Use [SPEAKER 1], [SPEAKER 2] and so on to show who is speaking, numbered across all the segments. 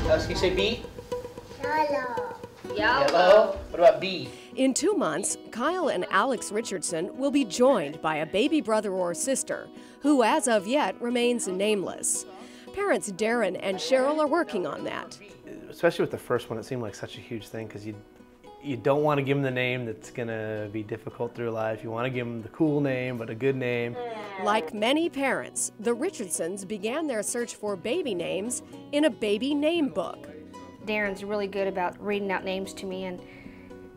[SPEAKER 1] Can you say B?
[SPEAKER 2] Yellow.
[SPEAKER 1] Yellow. What about B?
[SPEAKER 3] In 2 months, Kyle and Alex Richardson will be joined by a baby brother or sister who, as of yet, remains nameless. Parents Darren and Cheryl are working on that.
[SPEAKER 4] Especially with the first one, it seemed like such a huge thing because you don't want to give them the name that's going to be difficult through life. You want to give them the cool name, but a good name.
[SPEAKER 3] Like many parents, the Richardsons began their search for baby names in a baby name book.
[SPEAKER 5] Darren's really good about reading out names to me, and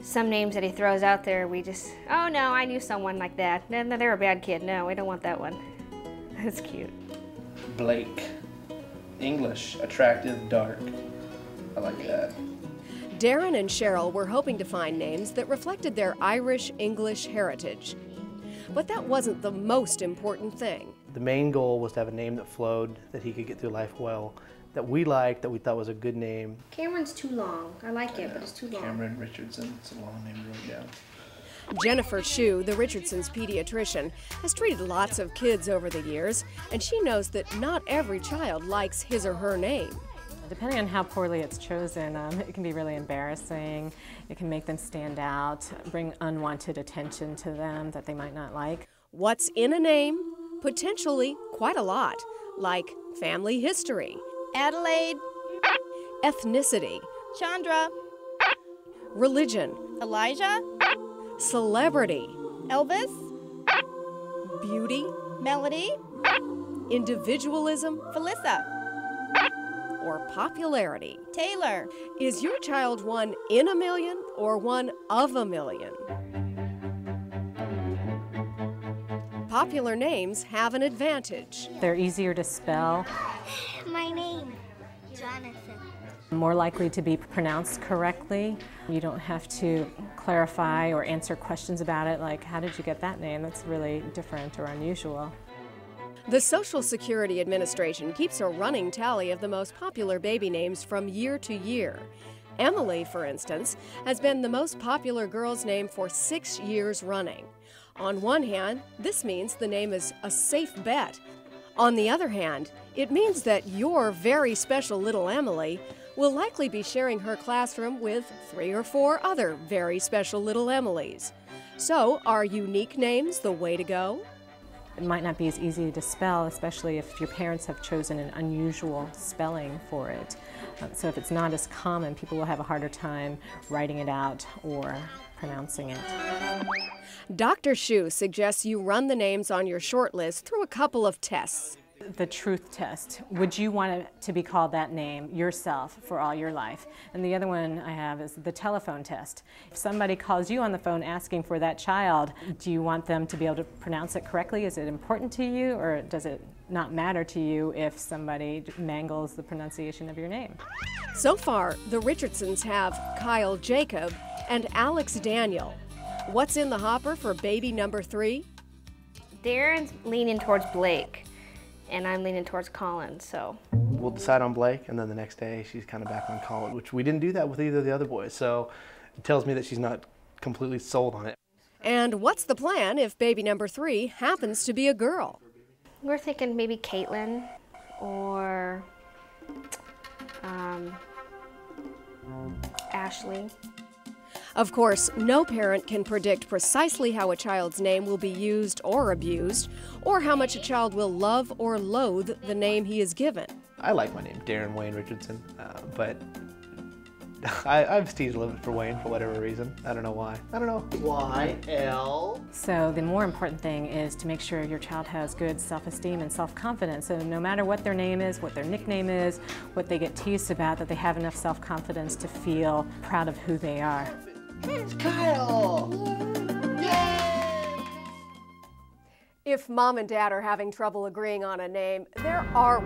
[SPEAKER 5] some names that he throws out there, we just, oh no, I knew someone like that. No, they're a bad kid. No, we don't want that one. That's cute.
[SPEAKER 1] Blake. English, attractive, dark. I like that.
[SPEAKER 3] Darren and Cheryl were hoping to find names that reflected their Irish-English heritage. But that wasn't the most important thing.
[SPEAKER 4] The main goal was to have a name that flowed, that he could get through life well, that we liked, that we thought was a good name.
[SPEAKER 5] Cameron's too long. I like it, but it's too long.
[SPEAKER 1] Cameron Richardson. It's a long name to write down.
[SPEAKER 3] Jennifer Shue, the Richardsons' pediatrician, has treated lots of kids over the years, and she knows that not every child likes his or her name.
[SPEAKER 6] Depending on how poorly it's chosen, it can be really embarrassing. It can make them stand out, bring unwanted attention to them that they might not like.
[SPEAKER 3] What's in a name? Potentially quite a lot, like family history,
[SPEAKER 7] Adelaide,
[SPEAKER 3] ethnicity,
[SPEAKER 7] Chandra,
[SPEAKER 3] religion,
[SPEAKER 7] Elijah,
[SPEAKER 3] celebrity,
[SPEAKER 7] Elvis,
[SPEAKER 3] beauty,
[SPEAKER 7] Melody,
[SPEAKER 3] individualism,
[SPEAKER 7] Felissa,
[SPEAKER 3] or popularity.
[SPEAKER 7] Taylor.
[SPEAKER 3] Is your child one in a million or one of a million? Popular names have an advantage.
[SPEAKER 6] They're easier to spell,
[SPEAKER 2] My name, Jonathan.
[SPEAKER 6] more likely to be pronounced correctly. You don't have to clarify or answer questions about it like, how did you get that name? That's really different or unusual.
[SPEAKER 3] The Social Security Administration keeps a running tally of the most popular baby names from year to year. Emily, for instance, has been the most popular girl's name for 6 years running. On one hand, this means the name is a safe bet. On the other hand, it means that your very special little Emily will likely be sharing her classroom with 3 or 4 other very special little Emilys. So, are unique names the way to go?
[SPEAKER 6] It might not be as easy to spell, especially if your parents have chosen an unusual spelling for it. So if it's not as common, people will have a harder time writing it out or pronouncing it.
[SPEAKER 3] Dr. Shue suggests you run the names on your short list through a couple of tests.
[SPEAKER 6] The truth test. Would you want it to be called that name yourself for all your life? And the other one I have is the telephone test. If somebody calls you on the phone asking for that child, do you want them to be able to pronounce it correctly? Is it important to you, or does it not matter to you if somebody mangles the pronunciation of your name?
[SPEAKER 3] So far, the Richardsons have Kyle Jacob and Alex Daniel. What's in the hopper for baby number 3?
[SPEAKER 5] Darren's leaning towards Blake, and I'm leaning towards Colin, so.
[SPEAKER 4] We'll decide on Blake, and then the next day she's kind of back on Colin, which we didn't do that with either of the other boys, so it tells me that she's not completely sold on it.
[SPEAKER 3] And what's the plan if baby number 3 happens to be a girl?
[SPEAKER 5] We're thinking maybe Caitlin or Ashley.
[SPEAKER 3] Of course, no parent can predict precisely how a child's name will be used or abused, or how much a child will love or loathe the name he is given.
[SPEAKER 4] I like my name, Darren Wayne Richardson, but I've teased a little bit for Wayne for whatever reason. I don't know why. I don't know.
[SPEAKER 1] Y-L.
[SPEAKER 6] So the more important thing is to make sure your child has good self-esteem and self-confidence. So no matter what their name is, what their nickname is, what they get teased about, that they have enough self-confidence to feel proud of who they are.
[SPEAKER 1] It's Kyle! Yay!
[SPEAKER 3] If mom and dad are having trouble agreeing on a name, there are